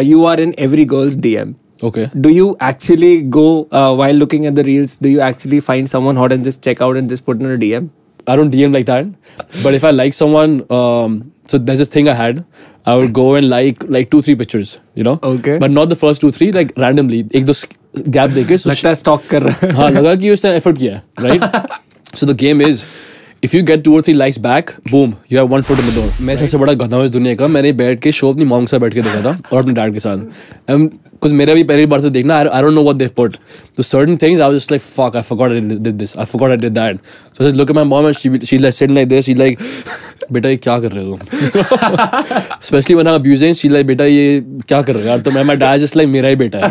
you are in every girl's DM. Okay. Do you actually go while looking at the reels? Do you actually find someone hot and just check out and just put in a DM? I don't DM like that. But if I like someone, so there's this thing I had. I would go and like 2-3 pictures, you know. Okay. But not the first 2-3, like randomly. एक दो gap देके. लगता है stalk कर रहा है. हाँ लगा कि उसने effort किया है, right? So the game is, if you get 2 or 3 likes back, boom, you have 1 foot in the door. मैं सबसे बड़ा गधा हूँ इस दुनिया का. मैंने बैठ के शो अपनी मॉम के साथ बैठ के देखा था और अपने डैड के साथ. Because मेरा भी पहली बार से देखना, I don't know what they've put. So certain things, I was just like, fuck, I forgot I did this. I forgot I did that. So I just look at my mom and she like sitting like this. She's like, बेटा ये क्या कर रहे हो तुम? Especially when I'm abusing, she's like, बेटा ये क्या कर रहे हो यार? तो my dad just like मेरा ही बेटा है.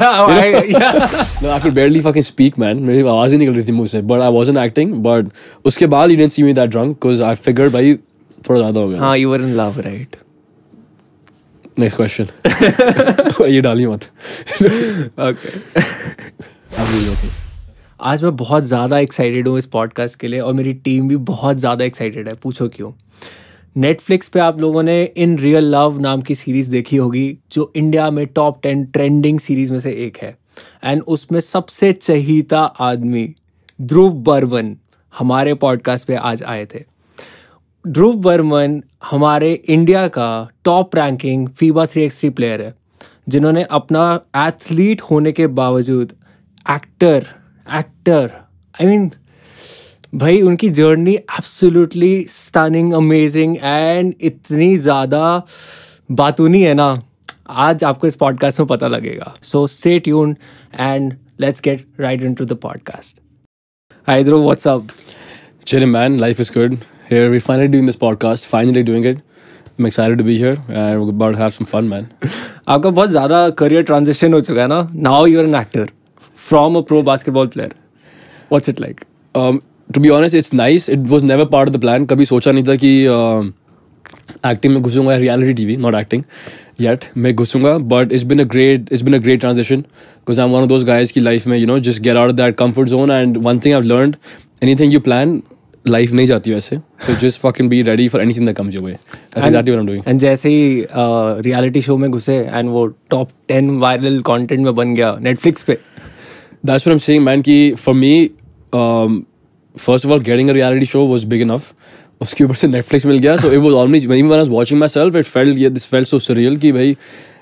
No, I could barely fucking speak, man. मेरी आवाज़ ही निकल रही थी मुँह से. But I wasn't acting. But उसके बाद you didn't see me that drunk because I figured भाई थोड़ा ज़्यादा हो गया. हाँ, you were in love, right? Next question. ये डाली मत. Okay. Okay. आज मैं बहुत ज़्यादा एक्साइटेड हूँ इस पॉडकास्ट के लिए और मेरी टीम भी बहुत ज़्यादा एक्साइटेड है. पूछो क्यों? नेटफ्लिक्स पे आप लोगों ने इन रियल लव नाम की सीरीज़ देखी होगी जो इंडिया में टॉप 10 ट्रेंडिंग सीरीज़ में से एक है. एंड उसमें सबसे चहीता आदमी ध्रुव बर्मन हमारे पॉडकास्ट पे आज आए थे. ध्रुव बर्मन हमारे इंडिया का top ranking FIBA 3x3 player है जिन्होंने अपना एथलीट होने के बावजूद एक्टर आई मीन भाई उनकी journey absolutely stunning amazing and इतनी ज़्यादा बातूनी है ना. आज आपको इस पॉडकास्ट में पता लगेगा. So stay tuned and let's get right into the podcast. Hi Dhruv, what's up? Chilling, man. Life is good. Here we're finally doing this podcast. Finally doing it. I'm excited to be here and we're about to have some fun, man. आपका बहुत ज़्यादा career transition हो चुका है ना. Now you're an actor from a pro basketball player. What's it like? To be honest, it's nice. It was never part of the plan. कभी सोचा नहीं था कि acting में घुसूंगा. Reality TV, not acting yet. मैं घुसूंगा, but it's been a great transition because I'm one of those guys की life में, you know, just get out of that comfort zone. And one thing I've learned, anything you plan, life नहीं जाती वैसे. So just fucking be ready for anything that comes your way. That's exactly what I'm doing. And जैसे ही reality show में घुसे and वो top 10 viral content में बन गया नेटफ्लिक्स पे. That's what I'm saying, man. कि for me, first of all, getting a reality show was big enough. उसके ऊपर से Netflix मिल गया. So it was always, even when I was watching myself, this felt so surreal कि भाई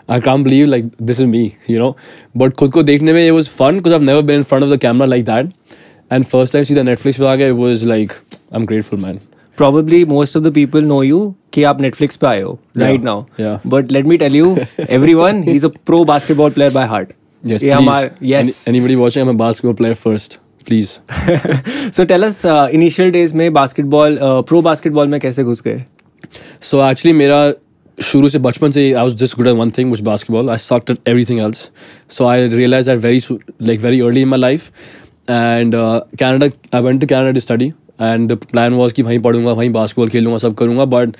I can't believe like this is me, you know. But खुद को देखने में it was fun because I've never been in front of the camera like that. And first time सीधा Netflix पे आ गया, it was like I'm grateful, man. Probably most of the people know you कि आप Netflix पे आए हो right now. Yeah. But let me tell you, everyone, he's a pro basketball player by heart. Yes, ये please. yes. Anybody watching, I'm a basketball player first, please. So tell us, initial days में basketball, pro basketball में कैसे घुस गए? So actually मेरा शुरू से बचपन से I was just good at one thing, which basketball. I sucked at everything else. So I realized that very early in my life. And Canada, I went to Canada to study. And the plan was कि वहीं पढ़ूंगा, वहीं basketball खेलूंगा, सब करूंगा. But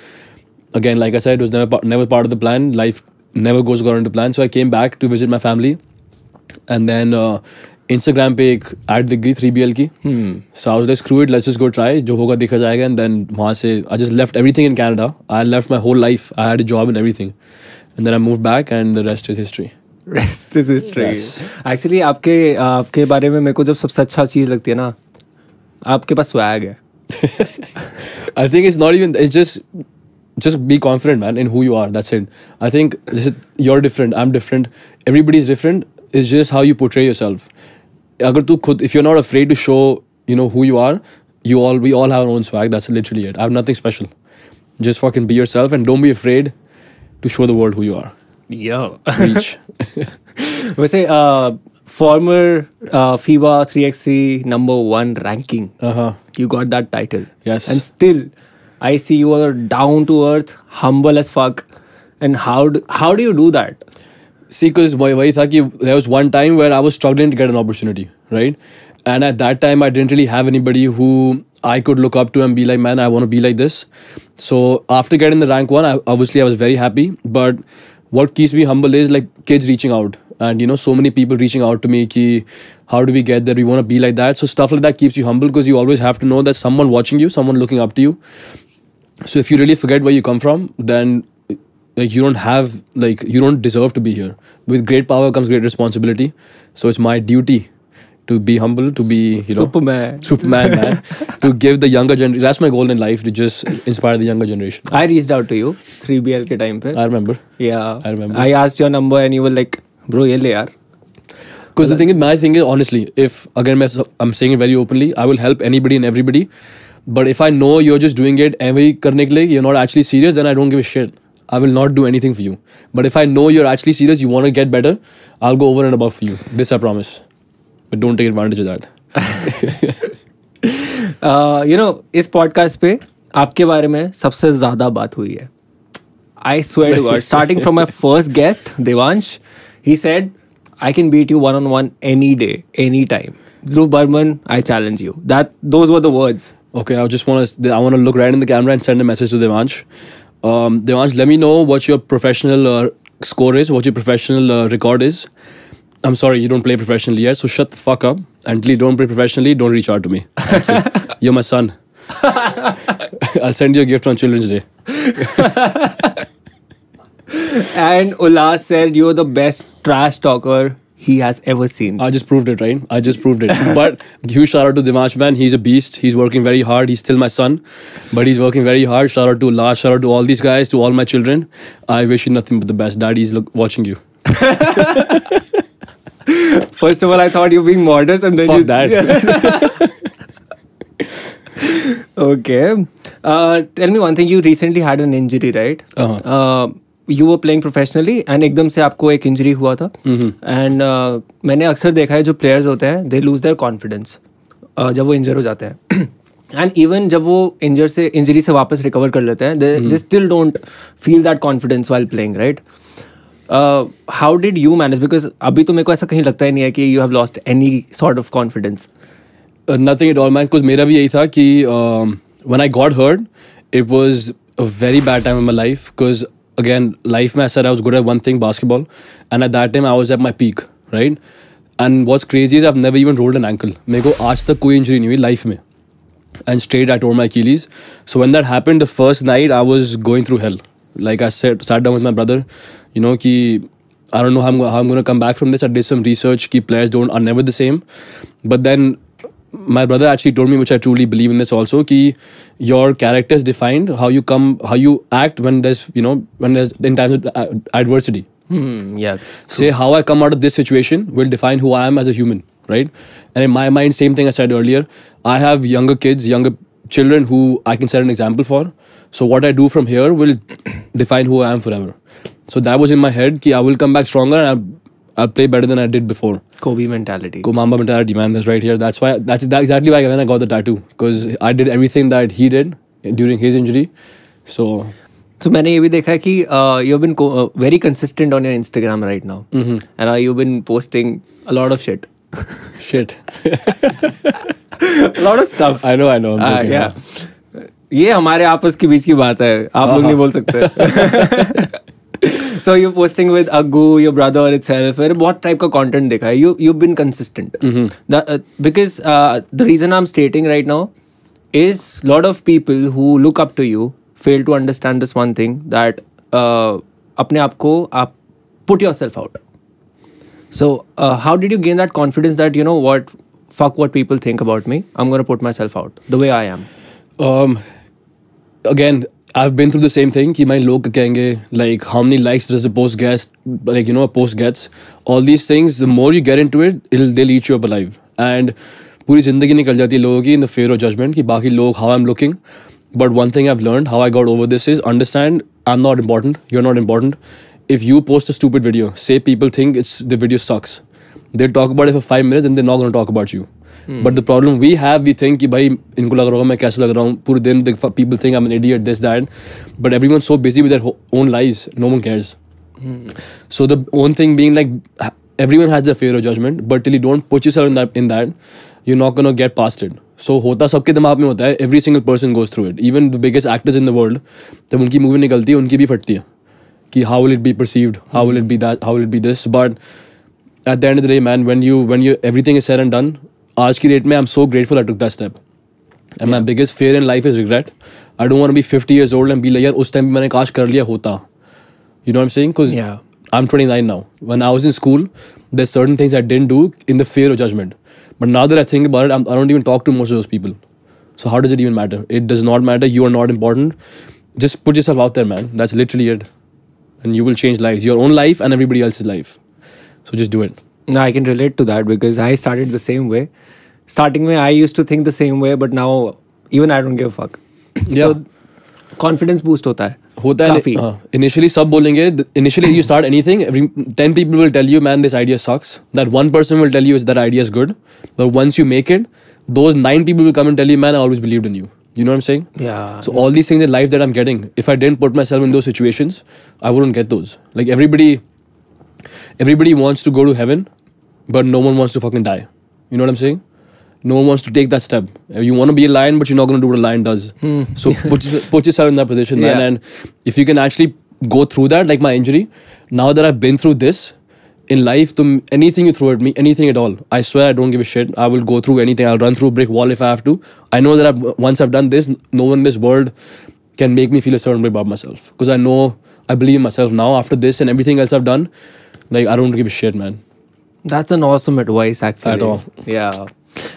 again, like I said, it was never part of the plan. Life never goes according to plan. So I came back to visit my family. And then Instagram पे एक ad दिख गई 3BL की. So I was like, screw it, let's just go try. जो होगा देखा जाएगा. And then वहाँ से I just left everything in Canada. I left my whole life. I had a job and everything. And then I moved back and the rest is history. Rest is history. Yes. Actually आपके बारे में मेरे को जब सबसे अच्छा चीज़ लगती है ना, आपके पास swag है. I think it's not even, it's just be confident, man, in who you are. That's it. I think you're different, I'm different, everybody's different. It's just how you portray yourself. If you're not afraid to show, you know, who you are, we all have our own swag. That's literally it. I have nothing special. Just fucking be yourself and don't be afraid to show the world who you are. Yo. Reach. वैसे former FIBA 3x3 #1 ranking. You got that title. Yes. And still, I see you are down to earth, humble as fuck. And how do you do that? See, because there was one time where I was struggling to get an opportunity, right? And at that time, I didn't really have anybody who I could look up to and be like, man, I want to be like this. So after getting the rank 1, I was very happy. But what keeps me humble is like kids reaching out. And, you know, so many people reaching out to me, ki, how do we get there? We want to be like that. So stuff like that keeps you humble because you always have to know that someone watching you, someone looking up to you. So if you really forget where you come from, then like you don't deserve to be here. With great power comes great responsibility. So it's my duty to be humble, to be, you know, Superman, man, to give the younger generation. That's my goal in life, to just inspire the younger generation. I reached out to you 3BL के time पे. I remember. Yeah. I remember. I asked your number and you were like, bro, ये ले यार. Because my thing is, honestly, if again I'm saying it very openly, I will help anybody and everybody. But if I know you're just doing it every karne ke liye, you're not actually serious, then I don't give a shit. I will not do anything for you. But if I know you're actually serious, you want to get better, I'll go over and above for you. This I promise. But don't take advantage of that. You know, इस podcast पे आपके बारे में सबसे ज़्यादा बात हुई है. I swear to God, starting from my first guest, Devansh, he said, I can beat you one-on-one any day, anytime. Dhruv Burman, I challenge you. Those were the words. Okay, I want to look right in the camera and send a message to Devansh. Devansh, let me know what your professional score is, what your professional record is. I'm sorry, you don't play professionally yet, so shut the fuck up. Until you don't play professionally, don't reach out to me. You're my son. I'll send you a gift on Children's Day. And Ullas said you're the best trash talker he has ever seen. I just proved it, right? I just proved it. But huge shout out to Devansh, man. He's a beast. He's working very hard. He's still my son, but he's working very hard. Shout out to Ullas. Shout out to all these guys, to all my children. I wish you nothing but the best. Daddy's watching you. First of all, I thought you were being modest, and then fuck that. Okay. Tell me one thing. You recently had an injury, right? You were playing professionally and एकदम से आपको एक injury हुआ था. And मैंने अक्सर देखा है जो प्लेयर्स होते हैं, they lose their confidence जब वो इंजर हो जाते हैं. And even जब वो इंजरी से वापस रिकवर कर लेते हैं, they still don't feel that confidence while playing, right? How did you manage? Because अभी तो मेरे को ऐसा कहीं लगता ही नहीं है कि you have lost any sort of confidence. Nothing at all, man. Because मेरा भी यही था कि when I got hurt, it was a very bad time in my life. Because again, life mein I said I was good at one thing, basketball, and at that time I was at my peak, right? And what's crazy is I've never even rolled an ankle. मेरे को आज तक कोई injury नहीं हुई life में. And straight I tore my Achilles. So when that happened, the first night I was going through hell. Like I sat down with my brother, you know, कि I don't know how I'm going to come back from this. I did some research कि players are never the same. But then my brother actually told me, which I truly believe in this also, कि your character is defined how you act when there's in times of adversity. Yeah. Say how I come out of this situation will define who I am as a human, right? And in my mind, same thing I said earlier, I have younger children who I can set an example for. So what I do from here will define who I am forever. So that was in my head, कि I will come back stronger and I'll play better than I did before. Kobe mentality. Mamba mentality, man. That's right here. That's exactly why when I got the tattoo, because I did everything that he did during his injury. So मैंने ये भी देखा है कि you've been very consistent on your Instagram right now, and you've been posting a lot of shit. A lot of stuff. I know. I'm joking. Yeah. ये हमारे आपस के बीच की बात है. आप लोग नहीं बोल सकते. So you're posting with Aggu, your brother itself. What type of content देखा है? You've been consistent. Because the reason I'm stating right now is a lot of people who look up to you fail to understand this one thing, that अपने आप को आप put yourself out. So how did you gain that confidence that, you know what, fuck what people think about me, I'm going to put myself out the way I am? Again, I've been through the same thing कि मैं लोग कहेंगे like how many likes does a post gets, like, you know, a post gets, all these things, the more you get into it, they'll eat you up alive. And पूरी जिंदगी निकल जाती है लोगों की in the fear of judgment कि बाकी लोग how I'm looking. But one thing I've learned, how I got over this, is understand I'm not important, you're not important. If you post a stupid video, say people think the video sucks, they'll talk about it for 5 minutes and they're not going to talk about you. But the problem we think कि भाई इनको लग रहा होगा मैं कैसे लग रहा हूँ, पूरे दिन people think I'm an idiot, this, that. But everyone's so busy with their own lives, no one cares. So the own thing being like, everyone has their fear of judgment, but till you don't put yourself in that, you're not going to get past it. So होता सबके दिमाग में होता है, every single person goes through it. Even the biggest actors in the world, जब उनकी movie निकलती है उनकी भी फटती है कि how will it be perceived, how will it be that, how will it be this. But at the end of the day, man, when you everything is said and done, आज की date में I'm so grateful I took that step. And my biggest fear in life is regret. I don't want to be 50 years old and be like, यार उस time मैंने काश कर लिया होता. You know what I'm saying? Because Yeah. I'm 29 now. When I was in school, there's certain things I didn't do in the fear of judgment. But now that I think about it, I don't even talk to most of those people. So how does it even matter? It does not matter. You are not important. Just put yourself out there, man. That's literally it. And you will change lives. Your own life and everybody else's life. So just do it. No, I can relate to that because I started the same way. Starting में I used to think the same way, but now even I don't give a fuck. Yeah. So confidence boost होता है. होता है काफी. Initially सब बोलेंगे. Initially you start anything, 10 people will tell you, man, this idea sucks. That one person will tell you that idea is good. But once you make it, those 9 people will come and tell you, man, I always believed in you. You know what I'm saying? Yeah. So all these things in life that I'm getting, if I didn't put myself in those situations, I wouldn't get those. Like everybody wants to go to heaven, but no one wants to fucking die. You know what I'm saying? No one wants to take that step. You want to be a lion, but you're not going to do what a lion does. So put yourself in that position, man. Yeah. And if you can actually go through that, like my injury, now that I've been through this, in life, anything you throw at me, anything at all, I swear I don't give a shit. I will go through anything. I'll run through a brick wall if I have to. I know that once I've done this, no one in this world can make me feel a certain way about myself. Because I believe in myself now after this and everything else I've done. Like, I don't give a shit, man. That's an awesome advice, actually. At all. Yeah.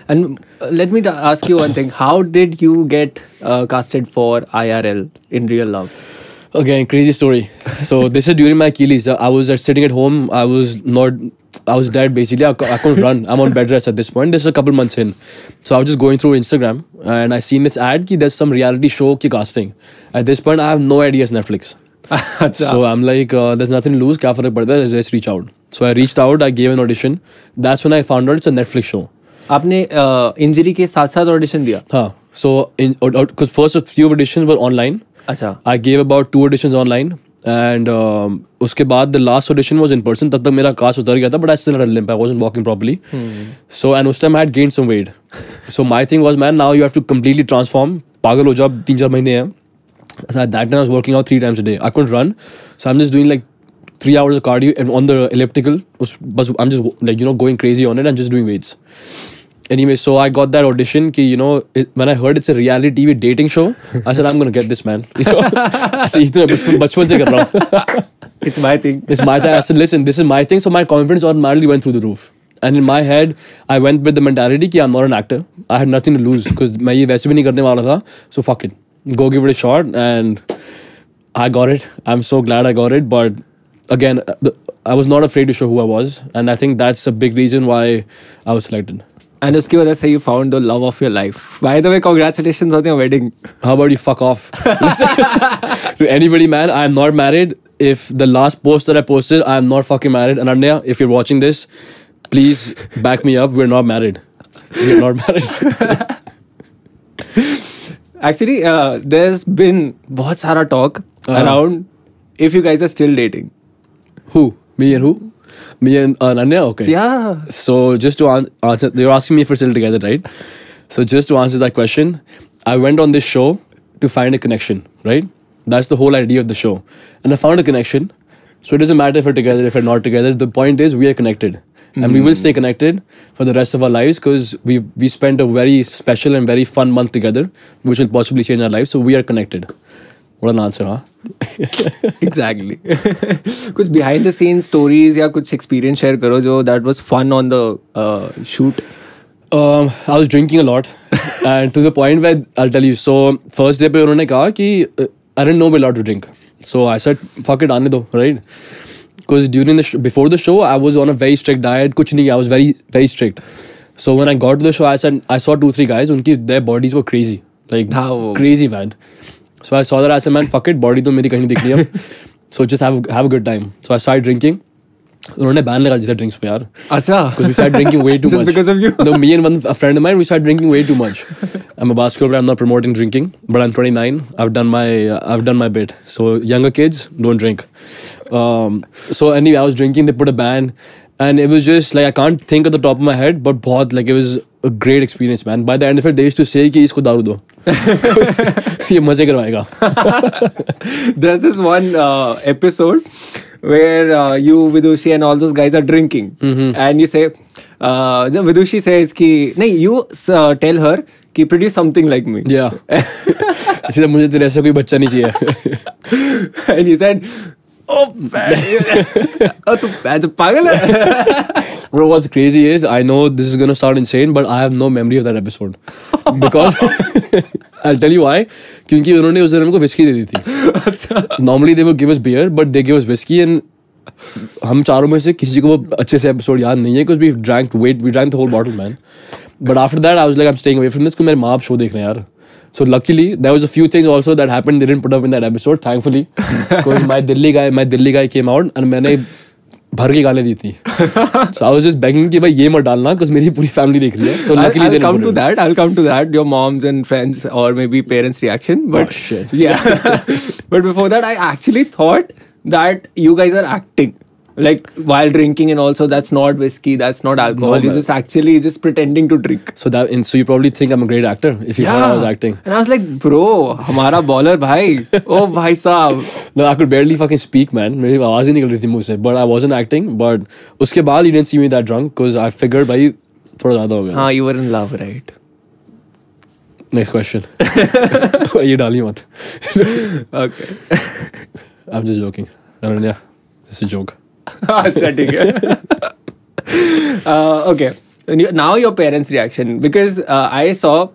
And let me ask you one thing. How did you get casted for IRL in Real Love? Again, crazy story. So this is during my Achilles. I was sitting at home. I was dead basically. I couldn't run. I'm on bed rest at this point. This is a couple months in. So I was just going through Instagram and I seen this ad ki there's some reality show ki casting. At this point, I have no idea it's Netflix. So I'm like, there's nothing to lose. Kya farak padta hai? Let's reach out. So I reached out. I gave an audition. That's when I found out it's a Netflix show. आपने injury के साथ साथ audition दिया? हाँ. So because first a few auditions were online. अच्छा. I gave about 2 auditions online and उसके बाद the last audition was in person. तब तक मेरा कास्ट उतर गया था, but I still had a limp. I wasn't walking properly. So and उस time I had gained some weight. So my thing was, man, now you have to completely transform. पागल हो जा, 3-4 महीने हैं. So at that time I was working out 3 times a day. I couldn't run, so I'm just doing like 3 hours of cardio and on the elliptical. I'm just like, you know, going crazy on it and just doing weights. Anyway, so I got that audition ki, you know, when I heard it's a reality TV dating show, I said, I'm going to get this, man. You know? I said, bachpan se kar raha hu. It's my thing. It's my thing. I said, listen, this is my thing. So my confidence automatically went through the roof. And in my head, I went with the mentality ki I'm not an actor. I had nothing to lose because मैं ये वैसे भी नहीं करने वाला था. So fuck it. Go give it a shot. And I got it. I'm so glad I got it. But again, I was not afraid to show who I was. And I think that's a big reason why I was selected. And उसकी वजह से you found the love of your life. By the way, congratulations on your wedding. How about you fuck off? To anybody, man, I am not married. If the last post that I posted, I am not fucking married. Ananya, if you're watching this, please back me up. We're not married. We're not married. Actually, there's been बहुत सारा talk around if you guys are still dating. Who? Me and who? Me and Ananya? Okay. Yeah. So just to answer, you're asking me if we're still together, right? So just to answer that question, I went on this show to find a connection, right? That's the whole idea of the show. And I found a connection. So it doesn't matter if we're together, if we're not together. The point is we are connected. And we will stay connected for the rest of our lives because we spent a very special and very fun month together, which will possibly change our lives. So we are connected. What an answer, huh? Exactly. कुछ behind the scenes stories या कुछ experience share करो जो that was fun on the shoot. I was drinking a lot, and to the point where I'll tell you. So first day पे उन्होंने कहा कि I didn't know we're allowed to drink. So I said, fuck it, आने दो, right? Because before the show, I was on a very strict diet. कुछ नहीं, I was very very strict. So when I got to the show, I saw 2-3 guys. Their bodies were crazy, like crazy, man. So I saw that. I said, man, fuck it, body तो मेरी कहीं नहीं दिख रही अब. So just have a good time. So I started drinking. उन्होंने ban लगा दिया था drinks पे यार. अच्छा. Because we started drinking way too much. Just because of you? No, me and a friend of mine, we started drinking way too much. I'm a basketball player. I'm not promoting drinking, but I'm 29. I've done my bit. So younger kids, don't drink. So anyway, I was drinking. They put a ban, and it was just like I can't think at the top of my head, but बहुत like it was a great experience, man. By the end of it, they used to say कि इसको दारू दो. ये मजे करवाएगा. There's this one episode where you, Vidushi, and all those guys are drinking, and you say, Vidushi says कि नहीं, you tell her कि produce something like me. Yeah. मुझे तेरे ऐसा कोई बच्चा नहीं चाहिए. And he said, Oh, तू पागल है? Bro, what's crazy is, I know this is gonna sound insane, but I have no memory of that episode. Because I'll tell you why. क्योंकि उन्होंने उस दिन हमको whiskey दे दी थी. Normally they would give us beer, but they give us whiskey, and हम चारों में से किसी को वो अच्छे से episode याद नहीं है, because we drank the whole bottle, man. But after that, I was like, I'm staying away from this, because मेरे माँ बाप show देख रहे हैं यार. So luckily, there was a few things also that happened. They didn't put up in that episode, thankfully, because my Delhi guy came out, and मैंने भर के गाने दी थी. So I was just begging कि भाई ये मत डालना, because मेरी पूरी family देख रही है. So luckily I'll come to that. Your moms and friends or maybe parents' reaction. But shit. Yeah. But before that, I actually thought that you guys are acting. Like while drinking, and also that's not whiskey, that's not alcohol. No, You're just pretending to drink. So you probably think I'm a great actor if you thought I was acting. And I was like, bro, हमारा baller भाई. Oh भाई साहब. No, I could barely fucking speak, man. मेरी आवाज ही निकल रही थी मुंह से. But I wasn't acting. But उसके बाद you didn't see me that drunk, because I figured भाई थोड़ा ज़्यादा हो गया. हाँ, you were in love, right? Next question. ये डाली मत. Okay. I'm just joking. Aranya, this is a joke. अच्छा ठीक है. Okay. Now your parents' reaction, because I saw,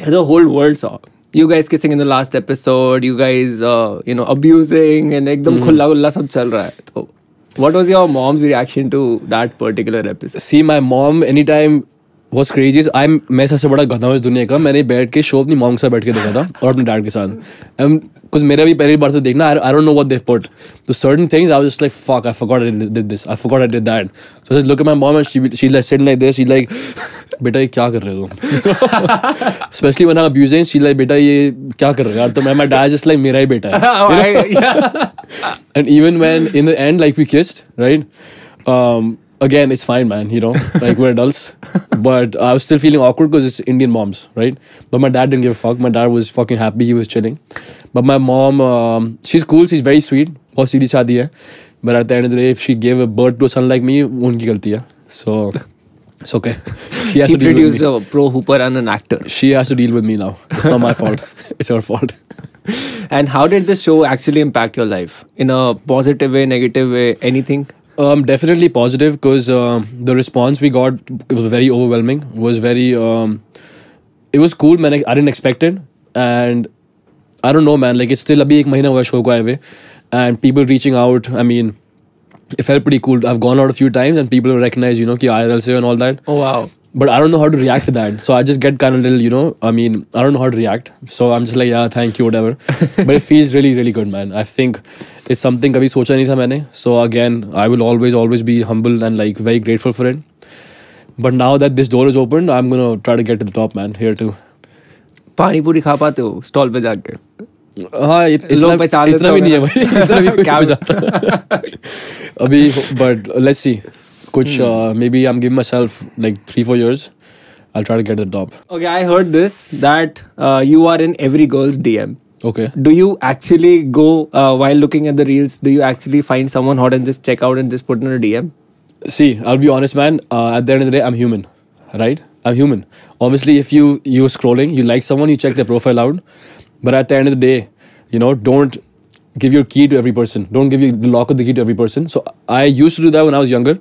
the whole world saw you guys kissing in the last episode. You guys, abusing, and एकदम खुला खुला सब चल रहा है. तो what was your mom's reaction to that particular episode? See, my mom anytime was crazy. मैं सबसे बड़ा गधा हूँ इस दुनिया का. मैंने बैठ के शो अपनी मॉम के साथ बैठ के देखा था, और अपने डैड के साथ. Because मेरा भी पहली बार तो देखना, I don't know what they've put. So certain things I was just like, fuck, I forgot I did this, I forgot I did that. So I just look at my mom, and she like sitting like this. She like, बेटा ये क्या कर रहे हो तुम? Especially when I'm abusing, she like, बेटा ये क्या कर रहे हो यार? तो my dad just like, मेरा ही बेटा है. And even when in the end, like, we kissed, right? Again, it's fine, man, like, we're adults. But I was still feeling awkward because it's Indian moms, right? But my dad didn't give a fuck. My dad was fucking happy. He was chilling. But my mom, she's cool. She's very sweet. बहुत सीधी शादी है. But at the end of the day, if she gave a birth to a son like me, उनकी गलती है. So, it's okay. She has He to deal with produced me. a pro hooper and an actor. She has to deal with me now. It's not my fault. It's her fault. And how did this show actually impact your life? In a positive way, negative way, anything? Definitely positive, because the response we got, it was very overwhelming. Was very, it was cool, man. I didn't expect it, and I don't know, man. Like, it's still abhi 1 mahina hua show ko aaye hue, and people reaching out. I mean, it felt pretty cool. I've gone out a few times, and people recognize, ki IRL se and all that. Oh wow. But I don't know how to react to that. So I just get kind of little, I mean, I don't know how to react. So I'm just like, yeah, thank you, whatever. But it feels really, really good, man. I think it's something kabhi socha nahi tha maine. So again, I will always be humble and like very grateful for it. But now that this door is opened, I'm going to try to get to the top, man, here too. पानी पूरी खा पाते हो stall पे जाके? हाँ, इतना भी नहीं है भाई. इतना भी क्या जाता अभी. But let's see. Maybe I'm giving myself like 3-4 years. I'll try to get to the top. Okay, I heard this, that you are in every girl's DM. Okay. Do you actually go, while looking at the reels, do you actually find someone hot and just check out and just put in a DM? See, I'll be honest, man. At the end of the day, I'm human, right? I'm human. Obviously, if you're scrolling, you like someone, you check their profile out. But at the end of the day, don't give your key to every person. Don't give you the lock of the key to every person. So I used to do that when I was younger.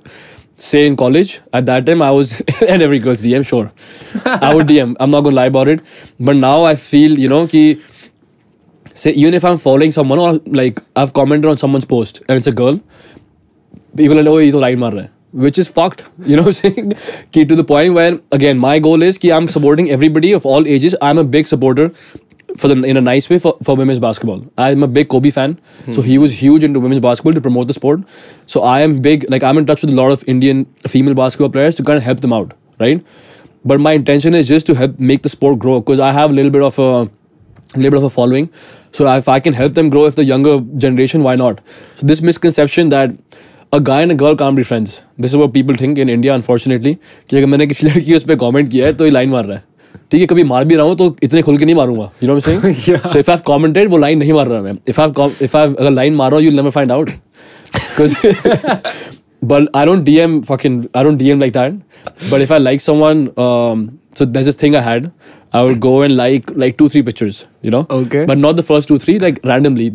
Say in college, at that time I was in every girl's DM, sure. I would DM. I'm not going to lie about it. But now I feel, say, even if I'm following someone, or like I've commented on someone's post and it's a girl, people are like, oh, he's a line mar raha hai. Which is fucked. You know what I'm saying? To the point where, again, my goal is I'm supporting everybody of all ages. I'm a big supporter in a nice way for women's basketball. I'm a big Kobe fan. So he was huge into women's basketball to promote the sport. So I am big, like I'm in touch with a lot of Indian female basketball players to kind of help them out, right? But my intention is just to help make the sport grow, because I have a little bit of a following. So if I can help them grow, if the younger generation, why not? So this misconception that a guy and a girl can't be friends. This is what people think in India, unfortunately. कि अगर मैंने किसी लड़की उस पे comment किया है तो ये line मार रहा है. ठीक है, कभी मार भी रहा हूँ तो इतने खुल के नहीं मारूंगा. You know what I'm saying? Yeah. So if I've commented, वो line नहीं मार रहा मैं. If I've अगर line मार रहा हूँ, you'll never find out. But I don't DM like that. But if I like someone, so there's this thing I had. I would go and like 2-3 pictures, Okay. But not the first 2-3, like randomly.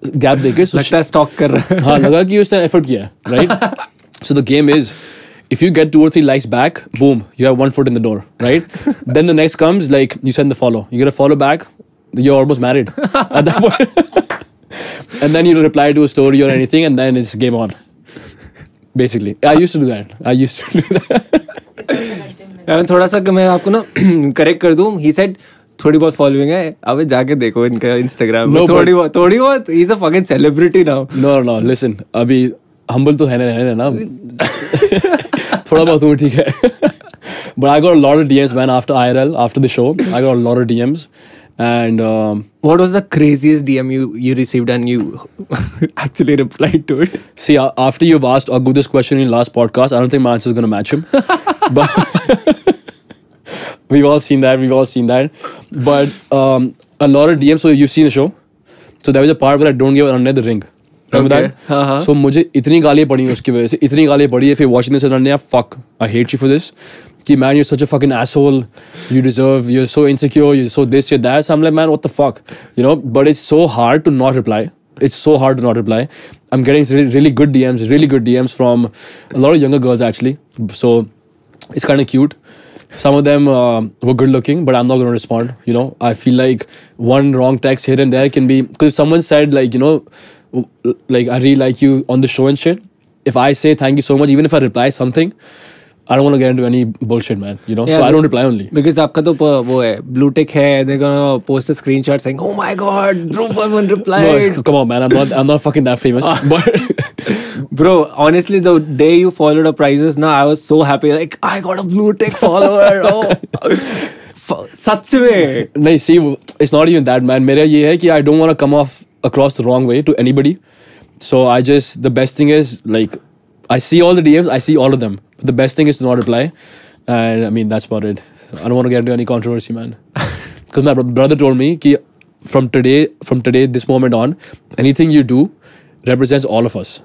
Gap देके लगता है stock कर रहा है. हाँ लगा कि उसने एफर्ट किया है, right. So the game is if you get 2 or 3 likes back, boom, you have 1 foot in the door, right? Then the next comes, like, you send the follow. You get a follow back, you're almost married at that point. And then you reply to a story or anything, and then it's game on. Basically. I used to do that. थोड़ा सा मैं आपको ना correct कर दूं. He said थोड़ी बहुत following है. अब जाके देखो इनका इंस्टाग्राम. थोड़ी बहुत. He's a fucking celebrity now. No. Listen, अभी humble तो है ना. थोड़ा बहुत हूँ, ठीक है. But I got a lot of DMs, man, after IRL, after the show. I got a lot of DMs. And what was the craziest DM you received and you actually replied to it? See, after you've asked Aggu this question in your last podcast, I don't think my answer is going to match him. But we've all seen that. But a lot of DMs, so you've seen the show. So there was a part where I don't give Ananya the ring. Remember that? So मुझे इतनी गालियाँ पड़ी उसकी वजह से, इतनी गालियाँ पड़ी है. If you're watching this, Ananya, fuck, I hate you for this. कि man, you're such a fucking asshole. You deserve, you're so insecure, you're so this, you're that. So I'm like, man, what the fuck? You know, but it's so hard to not reply. I'm getting really good DMs from a lot of younger girls actually. So it's kind of cute. Some of them were good looking, but I'm not going to respond. You know, I feel like one wrong text here and there can be, because someone said like, you know, like I really like you on the show and shit. If I say thank you so much, even if I reply something, I don't want to get into any bullshit, man. You know, so I don't reply only. Because आपका तो वो है, blue tick है. They're gonna post a screenshot saying, "Oh my God, Dhruv Burman replied." No, come on, man. I'm not fucking that famous. But bro, honestly, the day you followed our prizes, now I was so happy. Like I got a blue tick follower. Oh, सच में. नहीं, see, it's not even that, man. मेरा ये है कि I don't want to come off across the wrong way to anybody. So the best thing is, like, I see all the DMs, I see all of them. But the best thing is to not reply. And I mean, that's about it. So I don't want to get into any controversy, man. Because my brother told me कि from today, this moment on, anything you do represents all of us,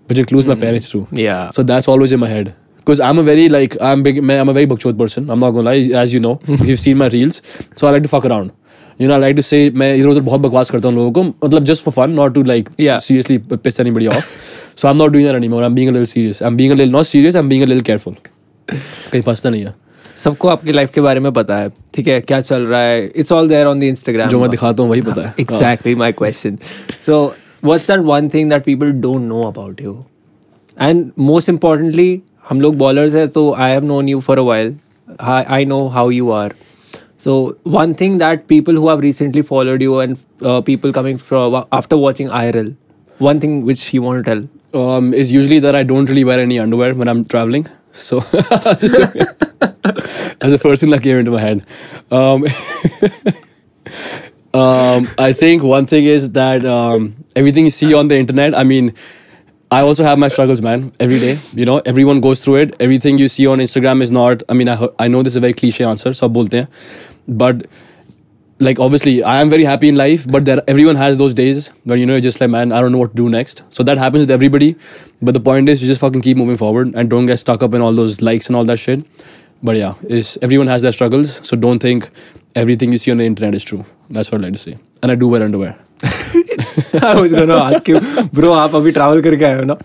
which includes my parents too. Yeah. So that's always in my head. Because I'm a very bakchod person. I'm not gonna lie, as you know, if you've seen my reels. So I like to fuck around. You know, I like to say, मैं इधर उधर बहुत बकवास करता हूँ लोगों को, मतलब just for fun, not to like seriously piss anybody off. So I'm not doing that anymore. I'm being a little serious. I'm being a little not serious. I'm being a little careful. कहीं फंसता नहीं है. सबको आपकी life के बारे में पता है, ठीक है, क्या चल रहा है. It's all there on the Instagram. जो मैं दिखाता हूँ वही पता है. Exactly my question. So what's that one thing that people don't know about you? And most importantly, हम लोग ballers हैं, तो I have known you for a while. I know how you are. So one thing that people who have recently followed you and people coming from after watching IRL, one thing which you want to tell is usually that I don't really wear any underwear when I'm traveling. So that's the first thing that came into my head. I think one thing is that everything you see on the internet, I mean, I also have my struggles, man, every day. You know, everyone goes through it. Everything you see on Instagram is not, I mean, I know this is a very cliche answer, so bolte hain. But like, obviously, I am very happy in life, but everyone has those days where, you know, you're just like, man, I don't know what to do next. So that happens with everybody. But the point is, you just fucking keep moving forward and don't get stuck up in all those likes and all that shit. But yeah, everyone has their struggles. So don't think everything you see on the internet is true. That's what I'd like to say. And I do wear underwear. I was going to ask you, bro, आप अभी travel करके आए हो ना?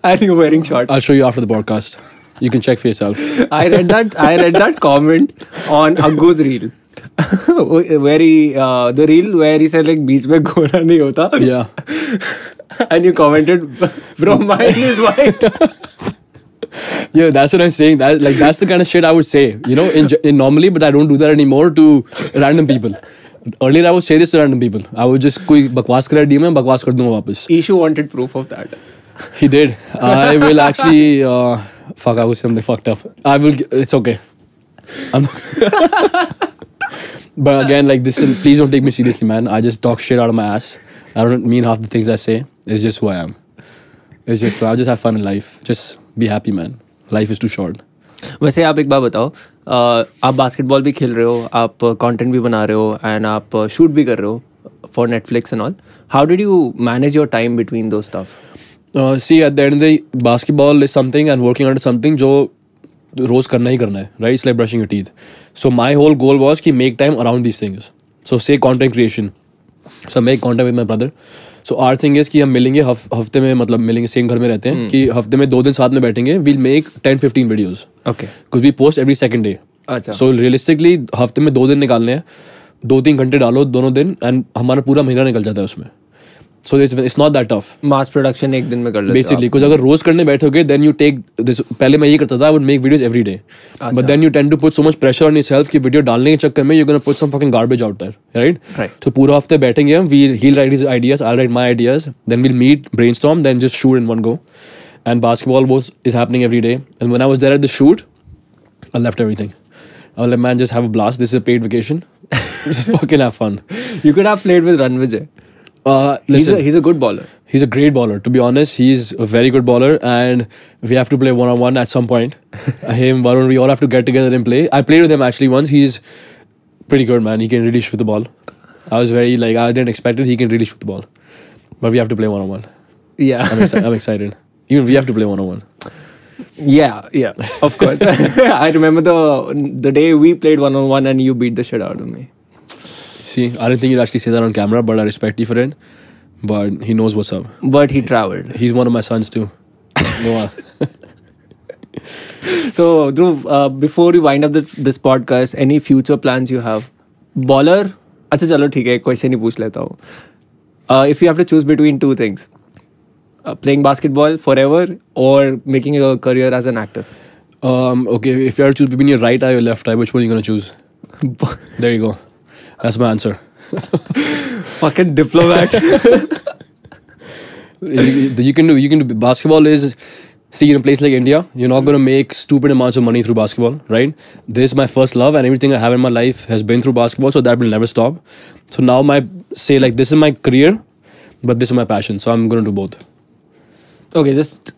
And you're wearing shorts. I'll show you after the podcast. You can check for yourself. I read that comment on Aggu's reel. Where the reel where he said like बीच में गोरा नहीं होता. Yeah. And you commented, bro, mine is white. Yeah, that's what I'm saying. That's the kind of shit I would say, you know, in normally, but I don't do that anymore to random people. Earlier I would say this to random people. I would just कोई बकवास करा DM में बकवास कर दूँगा वापस. Ishu wanted proof of that. He did. I will actually fuck. I was something fucked up. I will. It's okay. But again, like this, please don't take me seriously, man. I just talk shit out of my ass. I don't mean half the things I say. It's just who I am. It's just I just have fun in life. Just be happy, man. Life is too short. वैसे आप एक बात बताओ, आप basketball भी खेल रहे हो, आप कंटेंट भी बना रहे हो एंड आप शूट भी कर रहे हो for Netflix and all. How did you manage your time between दो stuff? See, at the end of the day, basketball is something and working on something जो रोज करना ही करना है, right? It's like brushing your teeth. So my whole goal was to make time around these things. So say content creation. So I make content with my brother. So our thing is कि हम मिलेंगे हफ्ते में, मतलब मिलेंगे, same घर में रहते हैं, कि हफ्ते में 2 दिन साथ में बैठेंगे, we'll make 10-15 videos. Okay. Because we post every second day. अच्छा. So realistically हफ्ते में 2 दिन निकालने हैं, 2-3 घंटे डालो दोनों दिन, and हमारा पूरा महीना निकल जाता है उसमें. So it's not that tough. Mass production एक दिन में कर लेते हो Basically, because अगर रोज करने बैठोगे, then you take this. पहले मैं ये करता था, I would make videos every day. But then you tend to put so much pressure on yourself कि video डालने के चक्कर में you're gonna put some fucking garbage out there, right? Right. So पूरा हफ्ते बैठेंगे हम, he'll write his ideas, I'll write my ideas, then we'll meet, brainstorm, then just shoot in one go. And basketball is happening every day. And when I was there at the shoot, I left everything. I was like, man, just have a blast. This is a paid vacation. Just fucking have fun. You could have played with Ranvijay. Listen, He's a good baller. he's a great baller. To be honest, he's a very good baller, and we have to play one-on-one at some point. Him, Varun, we all have to get together and play. I played with him actually once. He's pretty good, man. He can really shoot the ball. I was very I didn't expect it. He can really shoot the ball, but we have to play one-on-one. Yeah. I'm excited. Even we have to play one-on-one. Yeah, of course. I remember the day we played one-on-one and you beat the shit out of me. See, I didn't think you'd actually say that on camera, but I respect you for it. But he knows what's up. But he traveled. He's one of my sons too. No, So, Dhruv, before we wind up this podcast, any future plans you have? Baller? अच्छा चलो ठीक है, एक question ही पूछ लेता हूँ. If you have to choose between two things, playing basketball forever or making a career as an actor? Okay, if you have to choose between your right eye or left eye, which one are you gonna choose? There you go. That's my answer. Fucking diplomat. You can do basketball is, see, in a place like India, you're not gonna make stupid amounts of money through basketball, right? This is my first love, and everything I have in my life has been through basketball, so that will never stop. So now this is my career, but this is my passion, so I'm gonna do both. Okay, just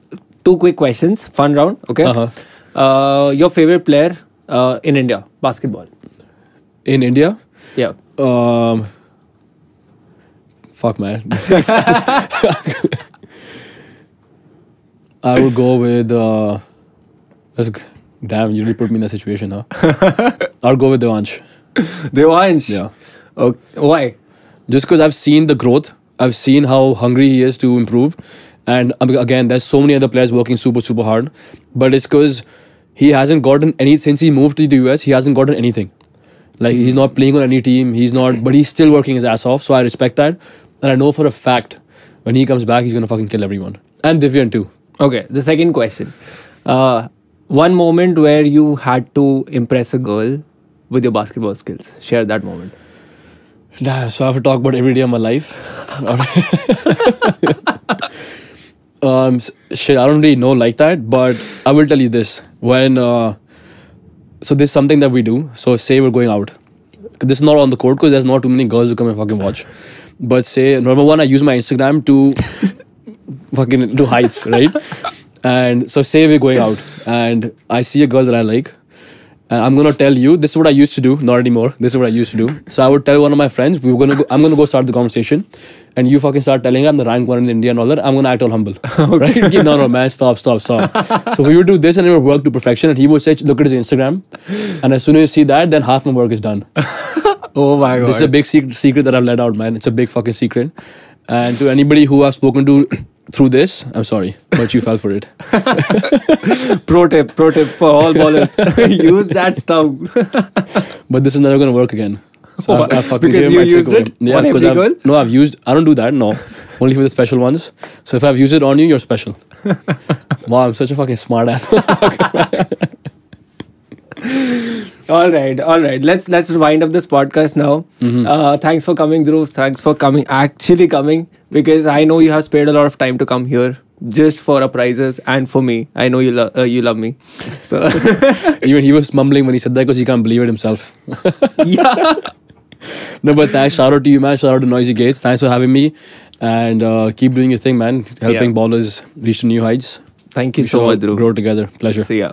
2 quick questions, fun round. Okay. Your favorite player in India, basketball? In India? Yeah. Fuck, man. I would go with. Damn, you really put me in that situation, huh? I would go with Devansh. Devansh? Yeah. Okay. Why? Just because I've seen the growth, I've seen how hungry he is to improve. And again, there's so many other players working super, super hard. But it's because he hasn't gotten any, since he moved to the US, he hasn't gotten anything. Like, he's not playing on any team, but he's still working his ass off, so I respect that. And I know for a fact, when he comes back, he's gonna fucking kill everyone. And Divyan too. Okay, the second question. One moment where you had to impress a girl with your basketball skills. Share that moment. Nah, so I have to talk about every day of my life. Shit, I don't really know like that, but I will tell you this. When so this is something that we do. So say we're going out. This is not on the court because there's not too many girls who come and fucking watch. But say, number one, I use my Instagram to fucking do heights, right? And so say we're going out and I see a girl that I like. And I'm gonna tell you, this is what I used to do, not anymore. This is what I used to do. So I would tell one of my friends, I'm gonna go start the conversation, and you fucking start telling her I'm the rank 1 in India and all that. I'm gonna act all humble, right? No, man, stop. So we would do this, and it would work to perfection. And he would say, look at his Instagram, and as soon as you see that, then half my work is done. Oh my god! This is a big secret that I've let out, man. It's a big fucking secret. And to anybody who I've spoken to through this, I'm sorry, but you fell for it. Pro tip for all ballers. Use that stuff. But this is never going to work again. So I've fucking because you used it on every girl? No, I don't do that, no. Only for the special ones. So if I've used it on you, you're special. Wow, I'm such a fucking smart ass. All right. Let's wind up this podcast now. Thanks for coming, Dhruv. Thanks for actually coming, because I know you have spared a lot of time to come here just for our prizes and for me. I know you love me. So Even he was mumbling when he said that because he can't believe it himself. Yeah. No, but thanks. Shout out to you, man. Shout out to Noisy Gates. Thanks for having me. And keep doing your thing, man. Helping ballers reach to new heights. Thank you so much, Dhruv. Grow together. Pleasure. See ya.